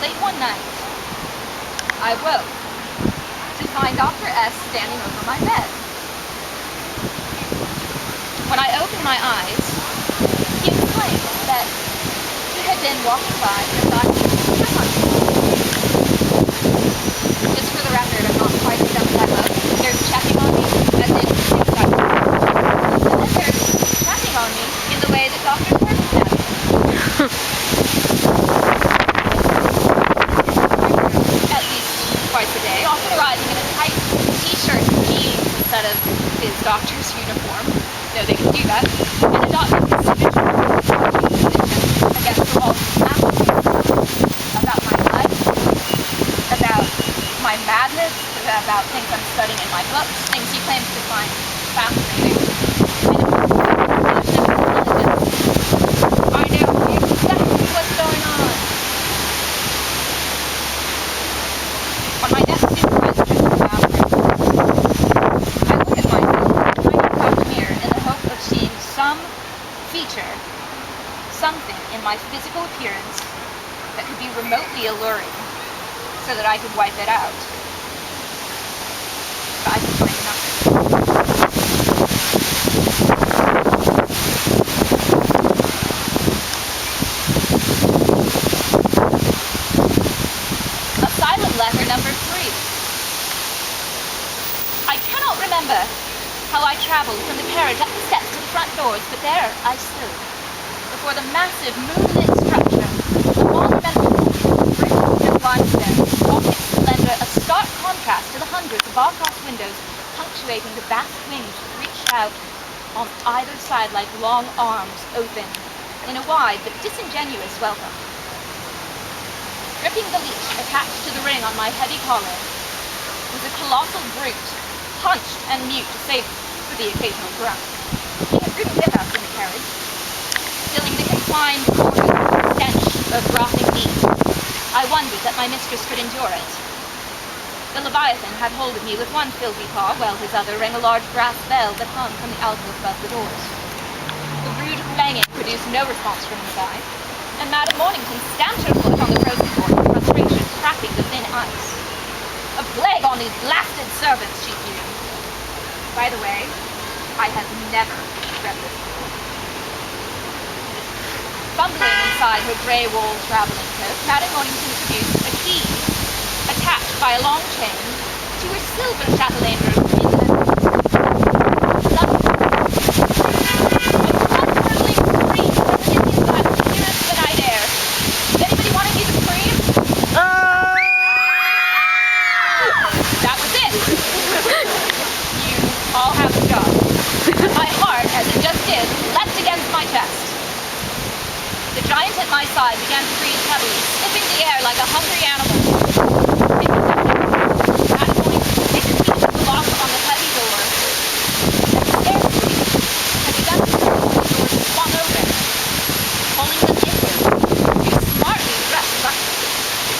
Late one night, I woke to find Dr. S standing over my bed. When I opened my eyes, he explained that he had been walking by and thought he was checking on me. Just for the record, I'm not quite as dumb as I look. There's checking on me as in things I do. And then there's checking on me in the way that doctors work with them. At least twice a day, often arriving in a tight t-shirt and jeans instead of his doctor's uniform. No, they can do that. And adopting his habitual position against the walls of about my life, about my madness, about things I'm studying in my books, things he claims to find fascinating. I know exactly what's going on. On my next supervisor in the bathroom, I look at myself in my coat mirror in the hope of seeing some feature, something in my physical appearance that could be remotely alluring so that I could wipe it out. But I could find nothing. Asylum letter number 3. I cannot remember how I traveled from the carriage up the steps to the front doors, but there I stood, before the massive moonlit structure, the monumental brick and limestone, offering splendor, a stark contrast to the hundreds of bar-crossed windows punctuating the vast wings that reached out on either side like long arms open in a wide but disingenuous welcome. Gripping the leash attached to the ring on my heavy collar was a colossal brute, hunched and mute to save for the occasional grunt. He had ridden with us in the carriage, filling the confined corridor with the stench of rotting meat. I wondered that my mistress could endure it. The Leviathan had hold of me with one filthy paw, while his other rang a large brass bell that hung from the alcove above the doors. The rude clanging produced no response from inside, and Madame Mornington stamped her foot on the frozen floor in frustration, cracking the thin ice. A plague on these blasted servants, she fumed. By the way, I have never read this before. Fumbling inside her grey-wool traveling coat, Madame Mornington produced a key, attached by a long chain to her silver chatelaine robe in the whirling scream from the Indian side of the night air. Does anybody want to hear the scream? That was it. You all have a job. My heart, as it just did, leapt against my chest. The giant at my side began to breathe heavily, sniffing the air like a hungry animal. At that point, the lock on the heavy door, and scarcely had begun to turn when the door swung open, pulling them inward. Two smartly dressed butlers.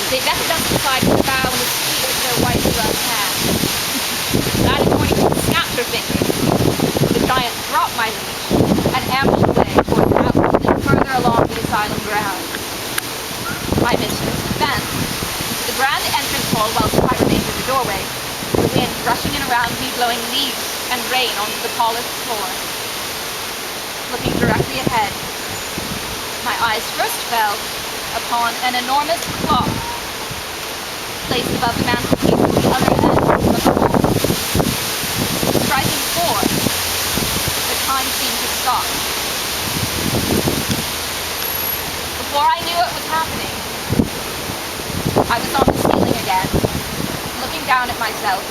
They beckoned us aside with a bow and a squeak of their white gloved hands. Madame Mornington snapped her fingers. The giant dropped my leash and ambled away toward the house and further along the asylum grounds. My mistress advanced into the grand entrance hall whilst I remained in the doorway, the wind rushing in around me, blowing leaves and rain onto the polished floor. Looking directly ahead, my eyes first fell upon an enormous clock placed above the mantelpiece at the other end of the hall. Striking 4, the time seemed to stop. Before I knew what was happening, I was on the ceiling again, looking down at myself,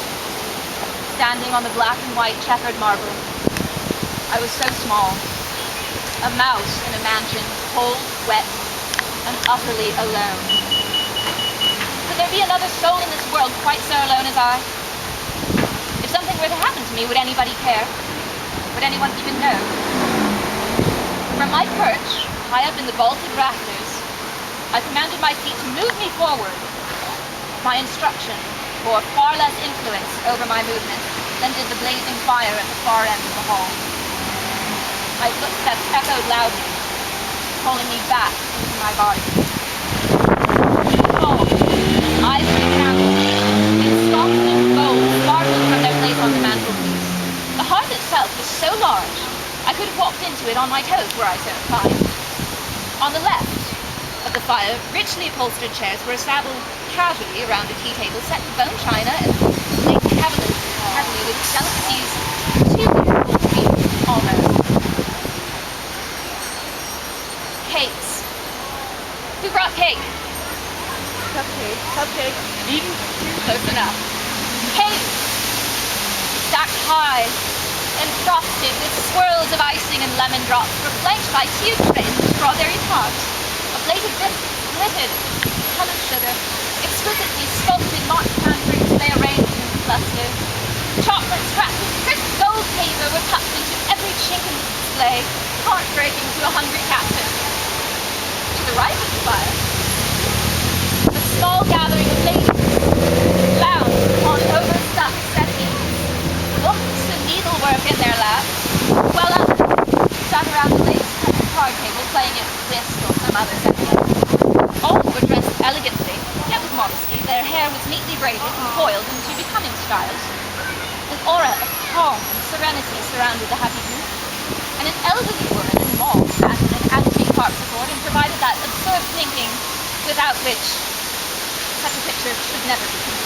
standing on the black and white checkered marble. I was so small, a mouse in a mansion, cold, wet, and utterly alone. Could there be another soul in this world quite so alone as I? If something were to happen to me, would anybody care? Would anyone even know? From my perch, high up in the vaulted rafters, I commanded my feet to move me forward. My instruction bore far less influence over my movement than did the blazing fire at the far end of the hall. My footsteps echoed loudly, pulling me back into my body. Too tall, fire, richly upholstered chairs were established casually around a tea table set with bone china and laden heavily with delicacies too beautiful to be almost. Cakes. Who brought cake? Cupcake. Close enough. Cake! Stacked high and frosted with swirls of icing and lemon drops were flanked by huge trays of strawberry tart. A plated biscuits glittered with colored sugar. Exquisitely sculpted marzipan fruits lay arranged in a cluster. Chocolates wrapped with crisp gold paper were tucked into every chink in the display, heartbreaking to a hungry captain. To the right of the fire, a small gathering of ladies lounged on overstuffed settees, books and needlework in their laps, while others sat around the lace-covered card table playing at whist or some other setting. All were dressed elegantly, yet with modesty. Their hair was neatly braided and coiled into becoming styles. An aura of calm and serenity surrounded the happy group, and an elderly woman in mauve sat at an antique harpsichord and provided that absurd thinking without which such a picture should never be completed.